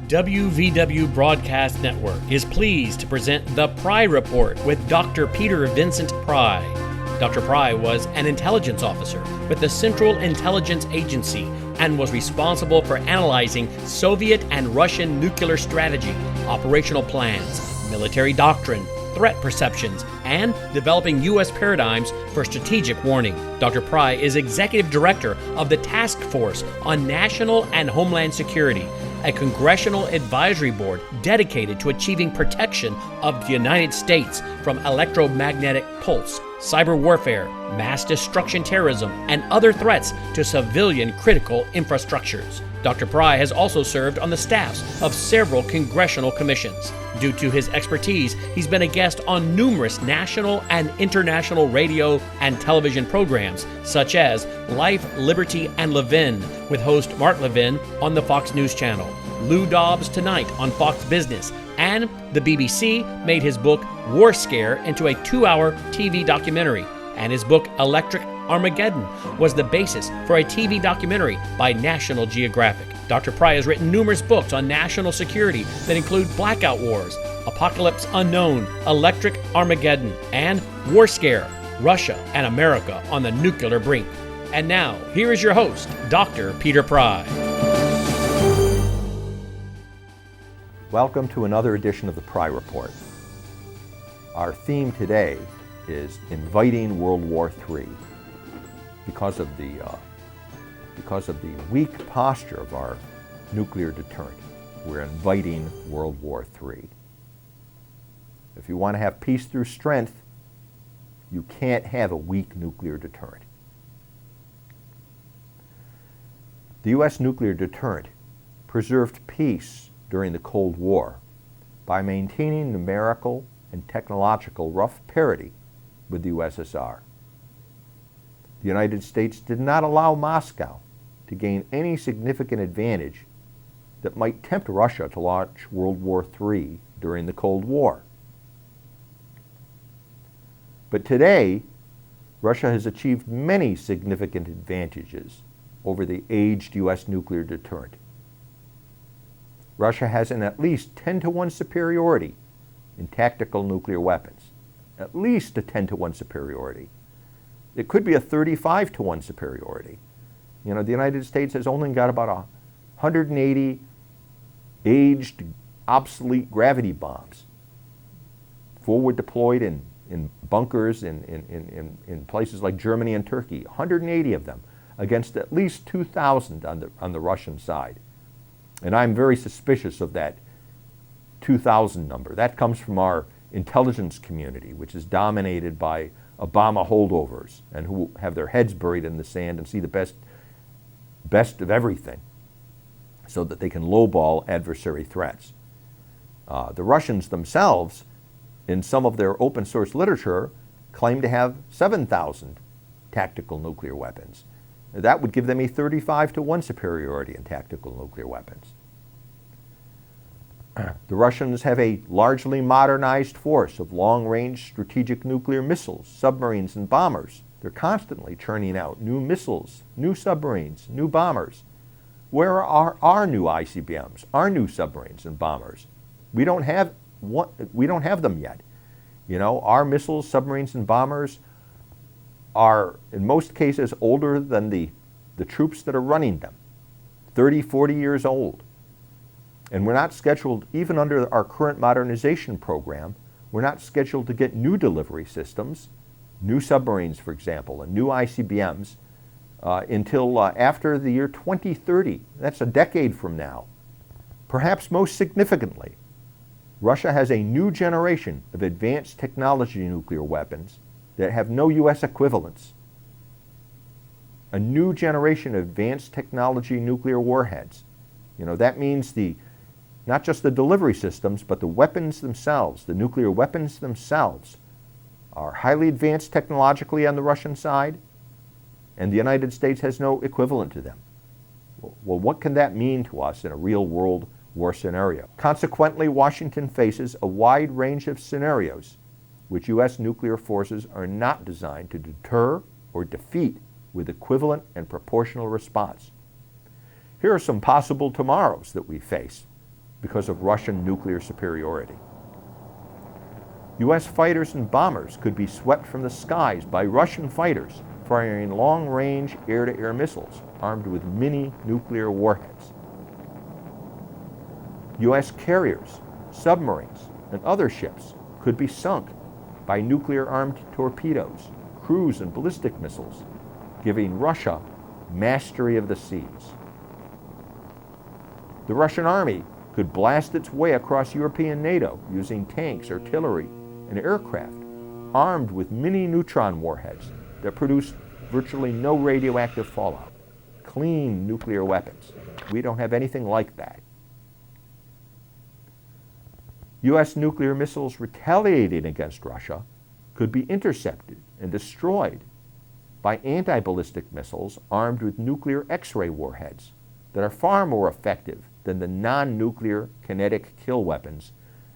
WVW Broadcast Network is pleased to present the Pry Report with Dr. Peter Vincent Pry. Dr. Pry was an intelligence officer with the Central Intelligence Agency and was responsible for analyzing Soviet and Russian nuclear strategy, operational plans, military doctrine, threat perceptions, and developing U.S. paradigms for strategic warning. Dr. Pry is Executive Director of the Task Force on National and Homeland Security, a congressional advisory board dedicated to achieving protection of the United States from electromagnetic pulse, cyber warfare, mass destruction terrorism, and other threats to civilian critical infrastructures. Dr. Pry has also served on the staffs of several congressional commissions. Due to his expertise, he's been a guest on numerous national and international radio and television programs, such as Life, Liberty, and Levin, with host Mark Levin on the Fox News Channel, Lou Dobbs Tonight on Fox Business, and the BBC made his book War Scare into a 2-hour TV documentary, and his book Electric Armageddon was the basis for a TV documentary by National Geographic. Dr. Pry has written numerous books on national security that include Blackout Wars, Apocalypse Unknown, Electric Armageddon, and War Scare, Russia and America on the Nuclear Brink. And now, here is your host, Dr. Peter Pry. Welcome to another edition of the Pry Report. Our theme today is inviting World War III. Because of the weak posture of our nuclear deterrent, we're inviting World War III. If you want to have peace through strength, you can't have a weak nuclear deterrent. The U.S. nuclear deterrent preserved peace during the Cold War by maintaining numerical and technological rough parity with the USSR. The United States did not allow Moscow to gain any significant advantage that might tempt Russia to launch World War III during the Cold War. But today, Russia has achieved many significant advantages over the aged U.S. nuclear deterrent. Russia has an at least 10-to-1 superiority in tactical nuclear weapons. At least a 10-to-1 superiority. It could be a 35-to-1 superiority. You know, the United States has only got about 180 aged, obsolete gravity bombs forward deployed in bunkers in places like Germany and Turkey. 180 of them against at least 2,000 on the Russian side. And I'm very suspicious of that 2,000 number. That comes from our intelligence community, which is dominated by Obama holdovers and who have their heads buried in the sand and see the best of everything so that they can lowball adversary threats. The Russians themselves, in some of their open source literature, claim to have 7,000 tactical nuclear weapons. That would give them a 35-to-1 superiority in tactical nuclear weapons. The Russians have a largely modernized force of long-range strategic nuclear missiles, submarines, and bombers. They're constantly churning out new missiles, new submarines, new bombers. Where are our new ICBMs, our new submarines and bombers? We don't have them yet. You know, our missiles, submarines, and bombers are, in most cases, older than the troops that are running them, 30, 40 years old. And we're not scheduled, even under our current modernization program, we're not scheduled to get new delivery systems, new submarines, for example, and new ICBMs until after the year 2030. That's a decade from now. Perhaps most significantly, Russia has a new generation of advanced technology nuclear weapons that have no U.S. equivalents. A new generation of advanced technology nuclear warheads. You know, that means not just the delivery systems, but the weapons themselves, the nuclear weapons themselves, are highly advanced technologically on the Russian side, and the United States has no equivalent to them. Well, what can that mean to us in a real world war scenario? Consequently, Washington faces a wide range of scenarios which U.S. nuclear forces are not designed to deter or defeat with equivalent and proportional response. Here are some possible tomorrows that we face because of Russian nuclear superiority. U.S. fighters and bombers could be swept from the skies by Russian fighters firing long-range air-to-air missiles armed with mini nuclear warheads. U.S. carriers, submarines, and other ships could be sunk by nuclear-armed torpedoes, cruise and ballistic missiles, giving Russia mastery of the seas. The Russian army could blast its way across European NATO using tanks, artillery, and aircraft armed with mini neutron warheads that produce virtually no radioactive fallout. Clean nuclear weapons. We don't have anything like that. U.S. nuclear missiles retaliating against Russia could be intercepted and destroyed by anti-ballistic missiles armed with nuclear X-ray warheads that are far more effective than the non-nuclear kinetic kill weapons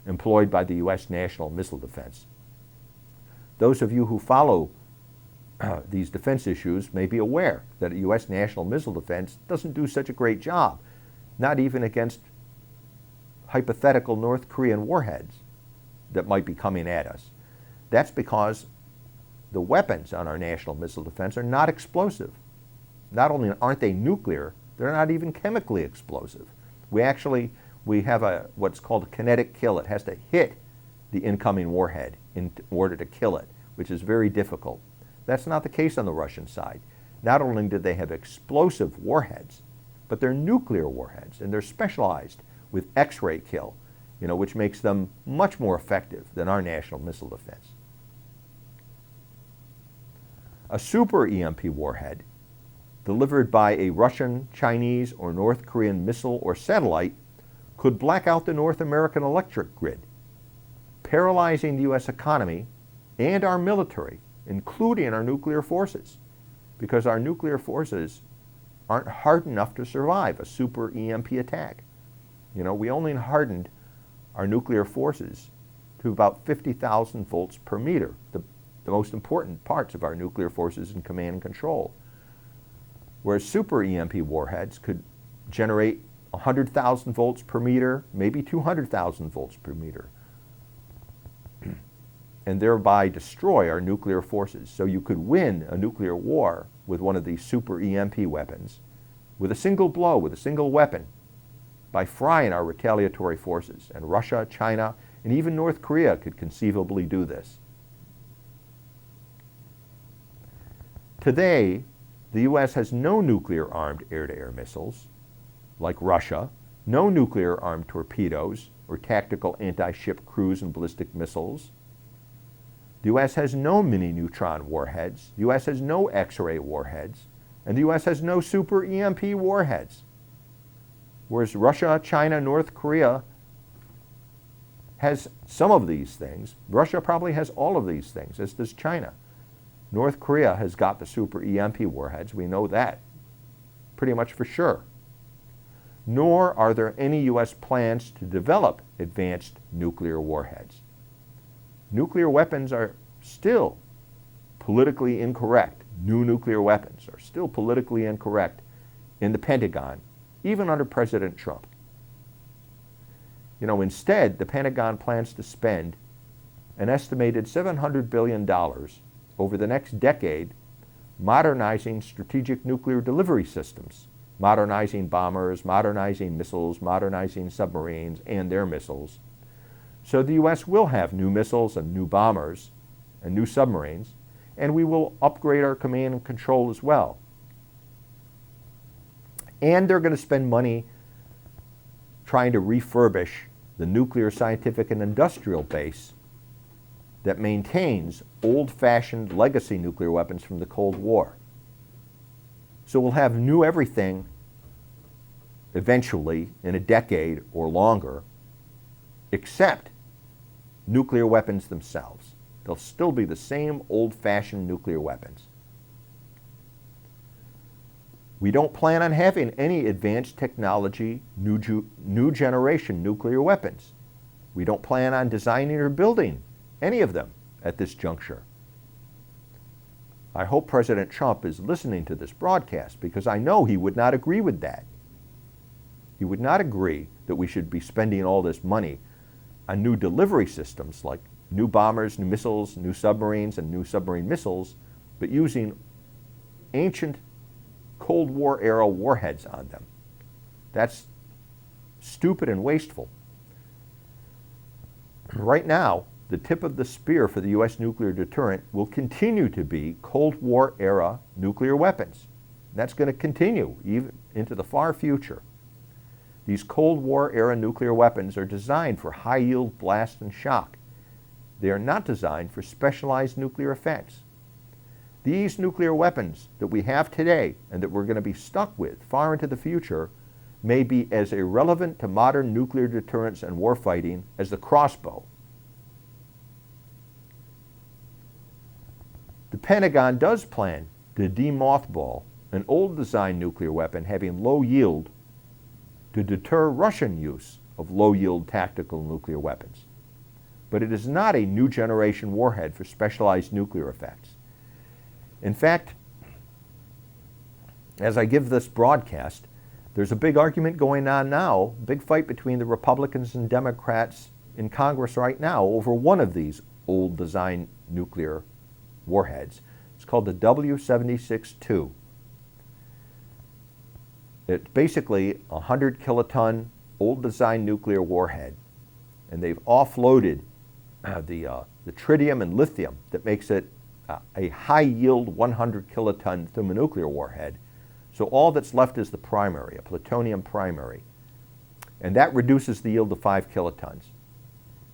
employed by the U.S. National Missile Defense. Those of you who follow these defense issues may be aware that U.S. National Missile Defense doesn't do such a great job, not even against hypothetical North Korean warheads that might be coming at us. That's because the weapons on our national missile defense are not explosive. Not only aren't they nuclear, they're not even chemically explosive. We have what's called a kinetic kill. It has to hit the incoming warhead in order to kill it, which is very difficult. That's not the case on the Russian side. Not only did they have explosive warheads, but they're nuclear warheads, and they're specialized with X-ray kill, which makes them much more effective than our national missile defense. A super EMP warhead delivered by a Russian, Chinese, or North Korean missile or satellite could black out the North American electric grid, paralyzing the U.S. economy and our military, including our nuclear forces, because our nuclear forces aren't hardened enough to survive a super EMP attack. We only hardened our nuclear forces to about 50,000 volts per meter, the most important parts of our nuclear forces in command and control. Whereas super EMP warheads could generate 100,000 volts per meter, maybe 200,000 volts per meter, and thereby destroy our nuclear forces. So you could win a nuclear war with one of these super EMP weapons with a single blow, with a single weapon, by frying our retaliatory forces. And Russia, China, and even North Korea could conceivably do this. Today, the U.S. has no nuclear-armed air-to-air missiles, like Russia, no nuclear-armed torpedoes or tactical anti-ship cruise and ballistic missiles. The U.S. has no mini-neutron warheads. The U.S. has no X-ray warheads. And the U.S. has no super EMP warheads. Whereas Russia, China, North Korea has some of these things. Russia probably has all of these things, as does China. North Korea has got the super EMP warheads. We know that pretty much for sure. Nor are there any U.S. plans to develop advanced nuclear warheads. Nuclear weapons are still politically incorrect. New nuclear weapons are still politically incorrect in the Pentagon, even under President Trump. Instead, the Pentagon plans to spend an estimated $700 billion over the next decade modernizing strategic nuclear delivery systems, modernizing bombers, modernizing missiles, modernizing submarines and their missiles. So the U.S. will have new missiles and new bombers and new submarines, and we will upgrade our command and control as well. And they're going to spend money trying to refurbish the nuclear scientific and industrial base that maintains old-fashioned legacy nuclear weapons from the Cold War. So we'll have new everything eventually in a decade or longer, except nuclear weapons themselves. They'll still be the same old-fashioned nuclear weapons. We don't plan on having any advanced technology, new generation nuclear weapons. We don't plan on designing or building any of them at this juncture. I hope President Trump is listening to this broadcast, because I know he would not agree with that. he would not agree that we should be spending all this money on new delivery systems like new bombers, new missiles, new submarines, and new submarine missiles, but using ancient Cold War era warheads on them. That's stupid and wasteful. Right now, the tip of the spear for the U.S. nuclear deterrent will continue to be Cold War era nuclear weapons. That's going to continue even into the far future. These Cold War era nuclear weapons are designed for high yield blast and shock. They are not designed for specialized nuclear effects. These nuclear weapons that we have today and that we're going to be stuck with far into the future may be as irrelevant to modern nuclear deterrence and warfighting as the crossbow. The Pentagon does plan to demothball an old design nuclear weapon having low yield to deter Russian use of low yield tactical nuclear weapons. But it is not a new generation warhead for specialized nuclear effects. In fact, as I give this broadcast, there's a big argument going on now, big fight between the Republicans and Democrats in Congress right now over one of these old design nuclear warheads. It's called the W-76-2. It's basically a 100 kiloton old design nuclear warhead, and they've offloaded the tritium and lithium that makes it a high yield 100 kiloton thermonuclear warhead. So all that's left is the primary, a plutonium primary. And that reduces the yield to 5 kilotons.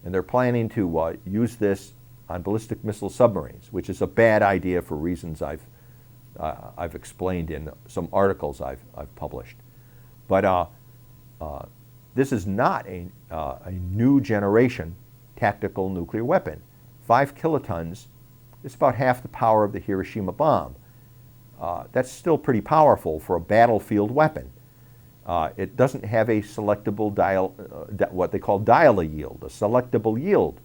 And they're planning to use this on ballistic missile submarines, which is a bad idea for reasons I've explained in some articles I've published. But this is not a new generation tactical nuclear weapon. 5 kilotons is about half the power of the Hiroshima bomb. That's still pretty powerful for a battlefield weapon. It doesn't have a selectable what they call dial yield, a selectable yield,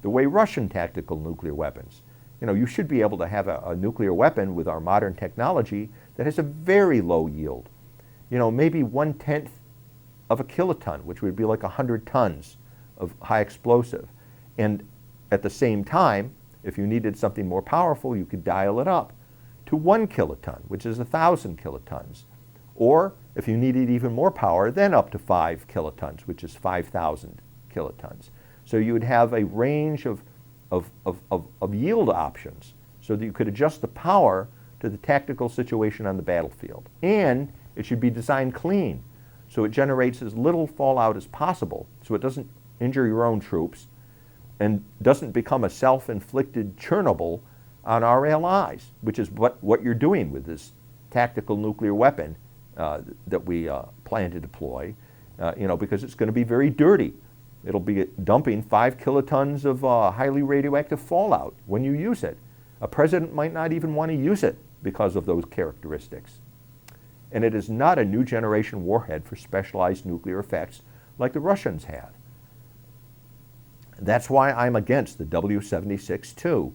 the way Russian tactical nuclear weapons. You know, you should be able to have a nuclear weapon with our modern technology that has a very low yield. You know, maybe 1/10 of a kiloton, which would be like 100 tons of high explosive. And at the same time, if you needed something more powerful, you could dial it up to 1 kiloton, which is 1,000 kilotons. Or if you needed even more power, then up to 5 kilotons, which is 5,000 kilotons. So you would have a range of yield options so that you could adjust the power to the tactical situation on the battlefield. And it should be designed clean, so it generates as little fallout as possible, so it doesn't injure your own troops and doesn't become a self-inflicted Chernobyl on our allies, which is what you're doing with this tactical nuclear weapon that we plan to deploy, because it's going to be very dirty. It'll be dumping 5 kilotons of highly radioactive fallout when you use it. A president might not even want to use it because of those characteristics. And it is not a new generation warhead for specialized nuclear effects like the Russians have. That's why I'm against the W-76-2.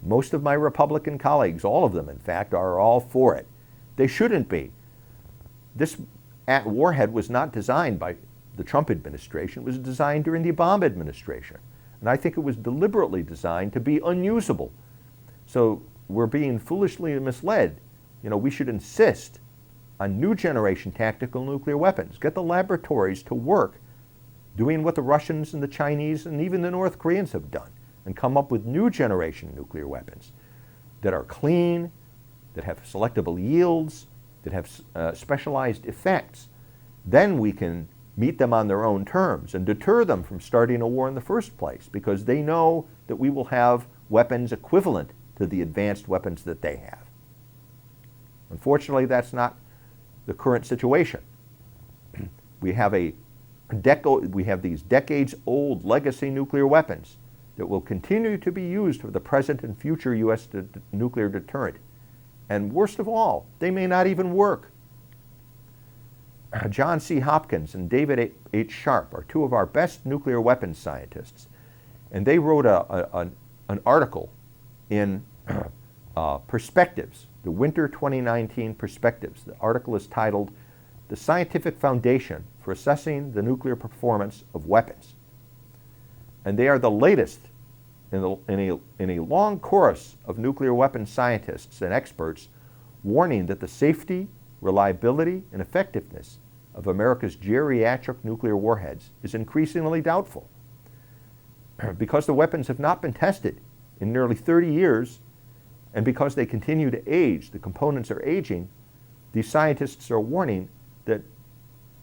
Most of my Republican colleagues, all of them in fact, are all for it. They shouldn't be. This warhead was not designed by the Trump administration. It was designed during the Obama administration. And I think it was deliberately designed to be unusable. So we're being foolishly misled. You know, we should insist on new generation tactical nuclear weapons. Get the laboratories to work doing what the Russians and the Chinese and even the North Koreans have done, and come up with new generation nuclear weapons that are clean, that have selectable yields, that have specialized effects. Then we can meet them on their own terms and deter them from starting a war in the first place, because they know that we will have weapons equivalent to the advanced weapons that they have. Unfortunately, that's not the current situation. We have these decades-old legacy nuclear weapons that will continue to be used for the present and future U.S. nuclear deterrent. And worst of all, they may not even work. John C. Hopkins and David H. Sharp are two of our best nuclear weapons scientists. And they wrote an article in Perspectives, the Winter 2019 Perspectives. The article is titled, "The Scientific Foundation for assessing the nuclear performance of weapons. And they are the latest in a long chorus of nuclear weapons scientists and experts warning that the safety, reliability, and effectiveness of America's geriatric nuclear warheads is increasingly doubtful. Because the weapons have not been tested in nearly 30 years, and because they continue to age, the components are aging, these scientists are warning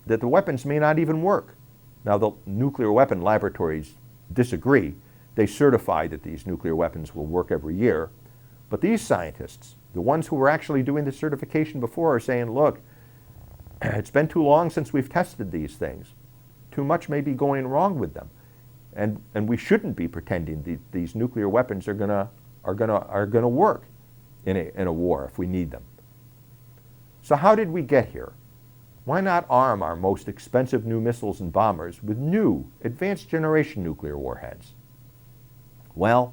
that the weapons may not even work. Now, the nuclear weapon laboratories disagree. They certify that these nuclear weapons will work every year. But these scientists, the ones who were actually doing the certification before, are saying, look, it's been too long since we've tested these things. Too much may be going wrong with them. And we shouldn't be pretending these nuclear weapons are gonna work in a war if we need them. So how did we get here? Why not arm our most expensive new missiles and bombers with new, advanced generation nuclear warheads? Well,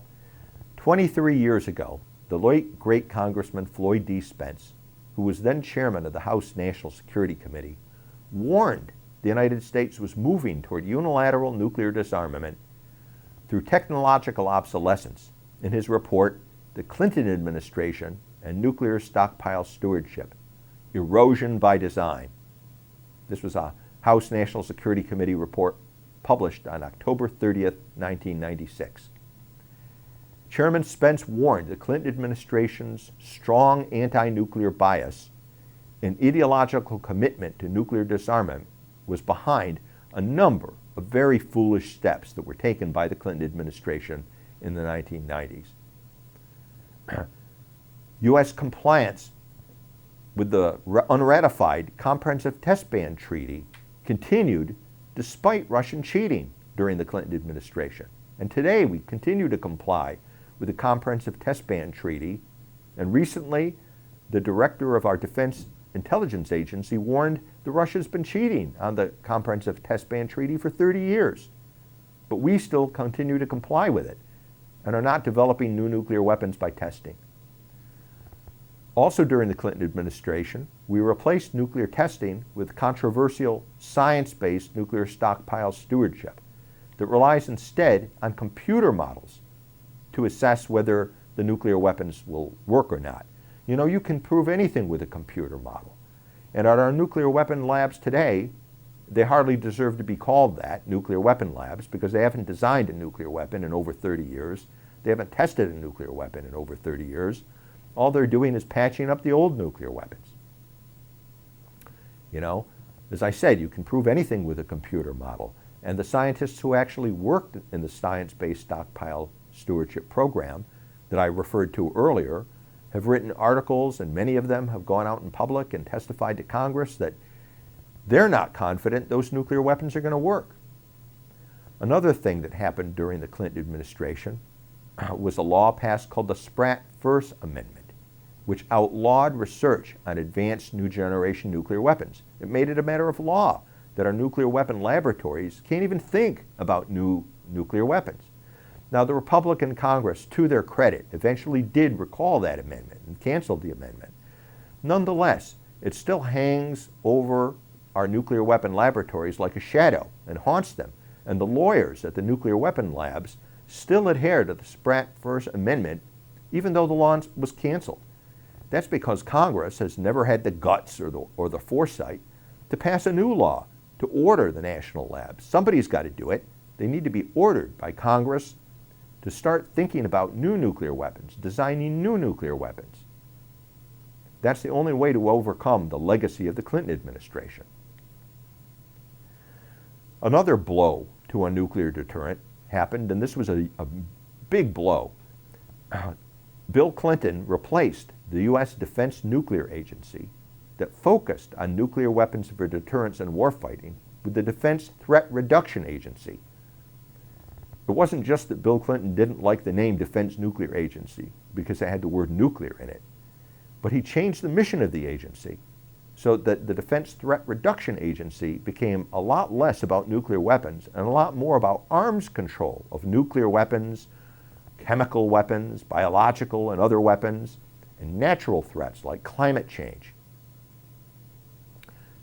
23 years ago, the late great Congressman Floyd D. Spence, who was then chairman of the House National Security Committee, warned the United States was moving toward unilateral nuclear disarmament through technological obsolescence in his report, The Clinton Administration and Nuclear Stockpile Stewardship, Erosion by Design. This was a House National Security Committee report published on October 30th, 1996. Chairman Spence warned the Clinton administration's strong anti-nuclear bias and ideological commitment to nuclear disarmament was behind a number of very foolish steps that were taken by the Clinton administration in the 1990s. U.S. compliance with the unratified Comprehensive Test Ban Treaty continued despite Russian cheating during the Clinton administration. And today we continue to comply with the Comprehensive Test Ban Treaty, and recently the director of our Defense Intelligence Agency warned that Russia's been cheating on the Comprehensive Test Ban Treaty for 30 years. But we still continue to comply with it and are not developing new nuclear weapons by testing. Also during the Clinton administration, we replaced nuclear testing with controversial science-based nuclear stockpile stewardship that relies instead on computer models to assess whether the nuclear weapons will work or not. You know, you can prove anything with a computer model. And at our nuclear weapon labs today, they hardly deserve to be called that, nuclear weapon labs, because they haven't designed a nuclear weapon in over 30 years. They haven't tested a nuclear weapon in over 30 years. All they're doing is patching up the old nuclear weapons. You know, as I said, you can prove anything with a computer model. And the scientists who actually worked in the science-based stockpile stewardship program that I referred to earlier have written articles, and many of them have gone out in public and testified to Congress that they're not confident those nuclear weapons are going to work. Another thing that happened during the Clinton administration was a law passed called the Spratt-First Amendment, which outlawed research on advanced new generation nuclear weapons. It made it a matter of law that our nuclear weapon laboratories can't even think about new nuclear weapons. Now, the Republican Congress, to their credit, eventually did recall that amendment and canceled the amendment. Nonetheless, it still hangs over our nuclear weapon laboratories like a shadow and haunts them, and the lawyers at the nuclear weapon labs still adhere to the Spratt-First Amendment even though the law was canceled. That's because Congress has never had the guts or the foresight to pass a new law to order the national labs. Somebody's got to do it. They need to be ordered by Congress to start thinking about new nuclear weapons, designing new nuclear weapons. That's the only way to overcome the legacy of the Clinton administration. Another blow to a nuclear deterrent happened, and this was a big blow. Bill Clinton replaced the U.S. Defense Nuclear Agency that focused on nuclear weapons for deterrence and warfighting with the Defense Threat Reduction Agency. It wasn't just that Bill Clinton didn't like the name Defense Nuclear Agency because it had the word nuclear in it, but he changed the mission of the agency so that the Defense Threat Reduction Agency became a lot less about nuclear weapons and a lot more about arms control of nuclear weapons, chemical weapons, biological and other weapons, and natural threats like climate change.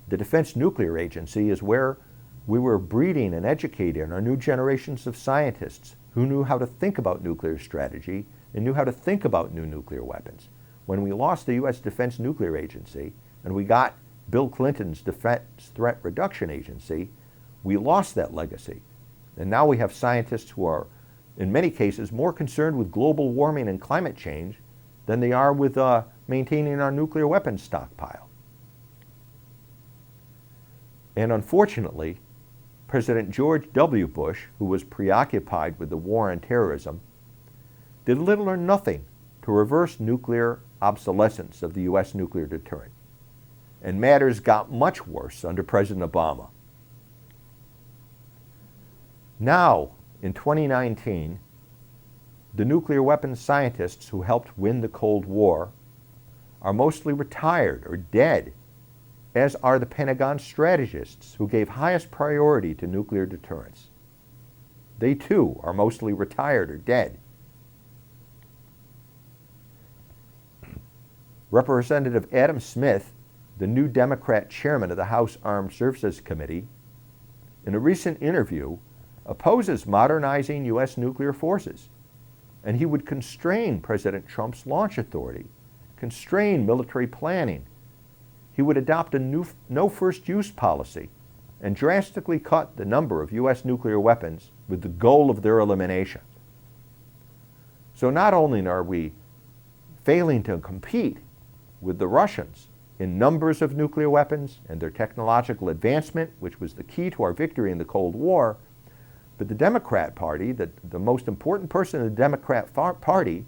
The Defense Nuclear Agency is where we were breeding and educating our new generations of scientists who knew how to think about nuclear strategy and knew how to think about new nuclear weapons. When we lost the U.S. Defense Nuclear Agency and we got Bill Clinton's Defense Threat Reduction Agency, we lost that legacy. And now we have scientists who are, in many cases, more concerned with global warming and climate change than they are with maintaining our nuclear weapons stockpile. And unfortunately, President George W. Bush, who was preoccupied with the war on terrorism, did little or nothing to reverse nuclear obsolescence of the U.S. nuclear deterrent. And matters got much worse under President Obama. Now, in 2019, the nuclear weapons scientists who helped win the Cold War are mostly retired or dead, as are the Pentagon strategists who gave highest priority to nuclear deterrence. They too are mostly retired or dead. Representative Adam Smith, the new Democrat chairman of the House Armed Services Committee, in a recent interview opposes modernizing U.S. nuclear forces, and he would constrain President Trump's launch authority, constrain military planning. He would adopt a no first-use policy and drastically cut the number of U.S. nuclear weapons with the goal of their elimination. So not only are we failing to compete with the Russians in numbers of nuclear weapons and their technological advancement, which was the key to our victory in the Cold War, but the Democrat Party, the most important person in the Democrat Party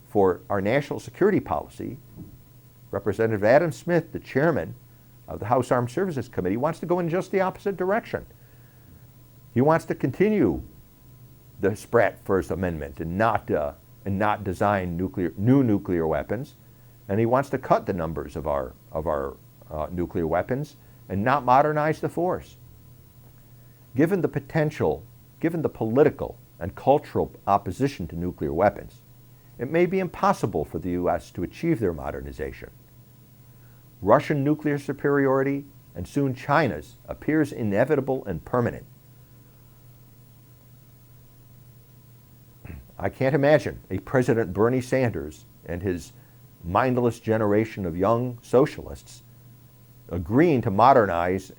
for our national security policy, Representative Adam Smith, the chairman of the House Armed Services Committee, wants to go in just the opposite direction. He wants to continue the Spratt First Amendment and not design new nuclear weapons, and he wants to cut the numbers of our nuclear weapons and not modernize the force. Given the political and cultural opposition to nuclear weapons, it may be impossible for the U.S. to achieve their modernization. Russian nuclear superiority, and soon China's, appears inevitable and permanent. I can't imagine a President Bernie Sanders and his mindless generation of young socialists agreeing to modernize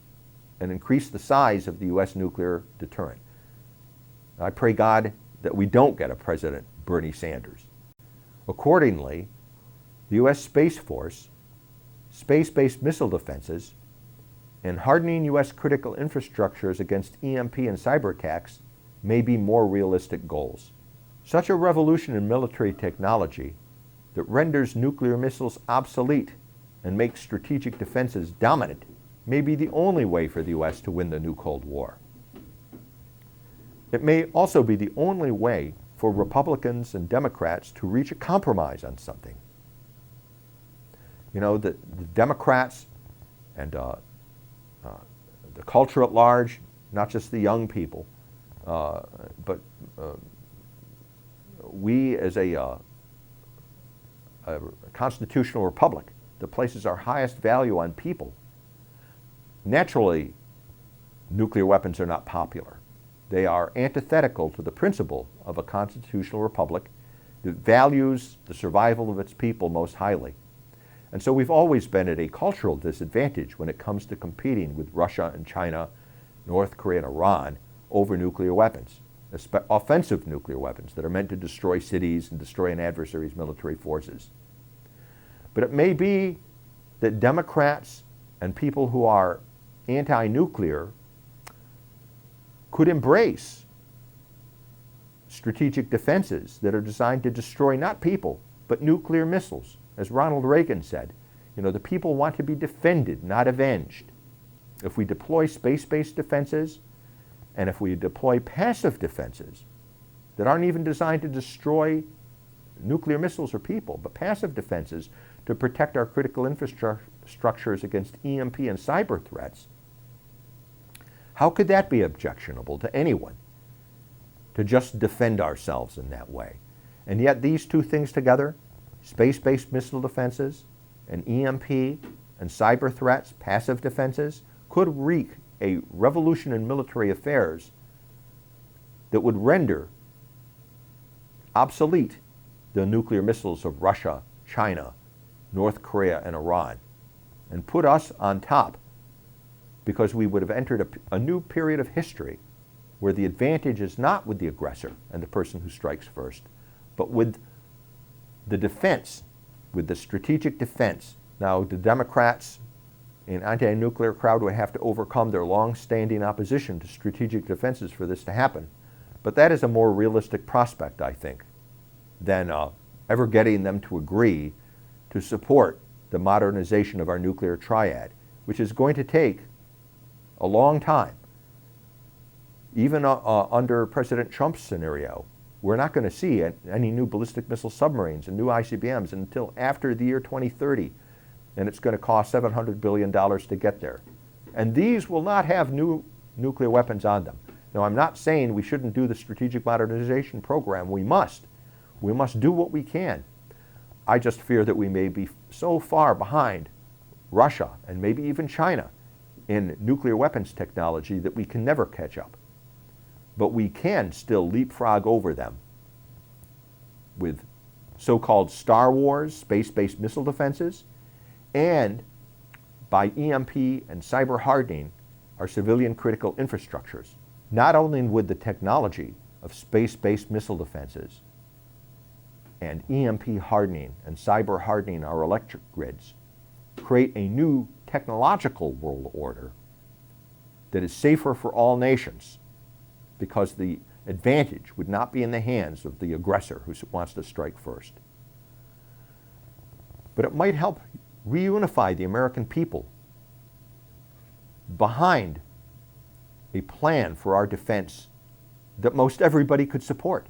and increase the size of the U.S. nuclear deterrent. I pray God that we don't get a President Bernie Sanders. Accordingly, the U.S. Space Force, space-based missile defenses, and hardening U.S. critical infrastructures against EMP and cyber attacks may be more realistic goals. Such a revolution in military technology that renders nuclear missiles obsolete and makes strategic defenses dominant may be the only way for the U.S. to win the new Cold War. It may also be the only way for Republicans and Democrats to reach a compromise on something. You know, the Democrats and the culture at large, not just the young people, but we as a constitutional republic that places our highest value on people. Naturally, nuclear weapons are not popular. They are antithetical to the principle of a constitutional republic that values the survival of its people most highly. And so we've always been at a cultural disadvantage when it comes to competing with Russia and China, North Korea and Iran over nuclear weapons, offensive nuclear weapons that are meant to destroy cities and destroy an adversary's military forces. But it may be that Democrats and people who are anti-nuclear could embrace strategic defenses that are designed to destroy not people, but nuclear missiles. As Ronald Reagan said, you know, the people want to be defended, not avenged. If we deploy space-based defenses, and if we deploy passive defenses that aren't even designed to destroy nuclear missiles or people, but passive defenses to protect our critical infrastructures against EMP and cyber threats, how could that be objectionable to anyone, to just defend ourselves in that way? And yet these two things together, space-based missile defenses and EMP and cyber threats, passive defenses, could wreak a revolution in military affairs that would render obsolete the nuclear missiles of Russia, China, North Korea, and Iran, and put us on top, because we would have entered a new period of history where the advantage is not with the aggressor and the person who strikes first, but with the defense, with the strategic defense. Now, the Democrats in anti-nuclear crowd would have to overcome their long-standing opposition to strategic defenses for this to happen. But that is a more realistic prospect, I think, than ever getting them to agree to support the modernization of our nuclear triad, which is going to take a long time. Even under President Trump's scenario, we're not going to see any new ballistic missile submarines and new ICBMs until after the year 2030, and it's going to cost $700 billion to get there. And these will not have new nuclear weapons on them. Now, I'm not saying we shouldn't do the strategic modernization program. We must. We must do what we can. I just fear that we may be so far behind Russia and maybe even China in nuclear weapons technology that we can never catch up. But we can still leapfrog over them with so-called Star Wars, space-based missile defenses, and by EMP and cyber hardening our civilian critical infrastructures. Not only would the technology of space-based missile defenses and EMP hardening and cyber hardening our electric grids create a new technological world order that is safer for all nations, because the advantage would not be in the hands of the aggressor who wants to strike first. But it might help reunify the American people behind a plan for our defense that most everybody could support.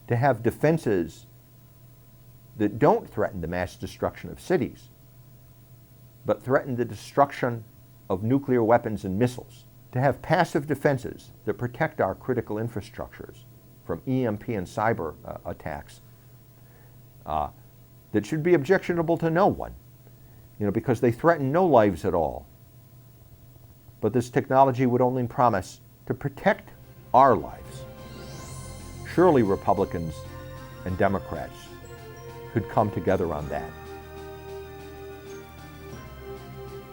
To have defenses that don't threaten the mass destruction of cities, but threaten the destruction of nuclear weapons and missiles. To have passive defenses that protect our critical infrastructures from EMP and cyber attacks that should be objectionable to no one, because they threaten no lives at all. But this technology would only promise to protect our lives. Surely Republicans and Democrats could come together on that.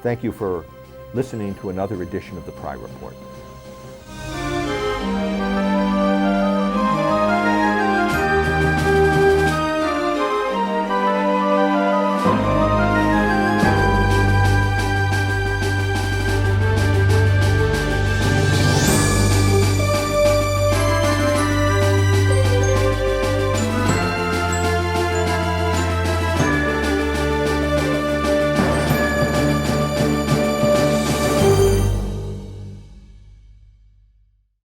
Thank you for listening to another edition of the Pry Report.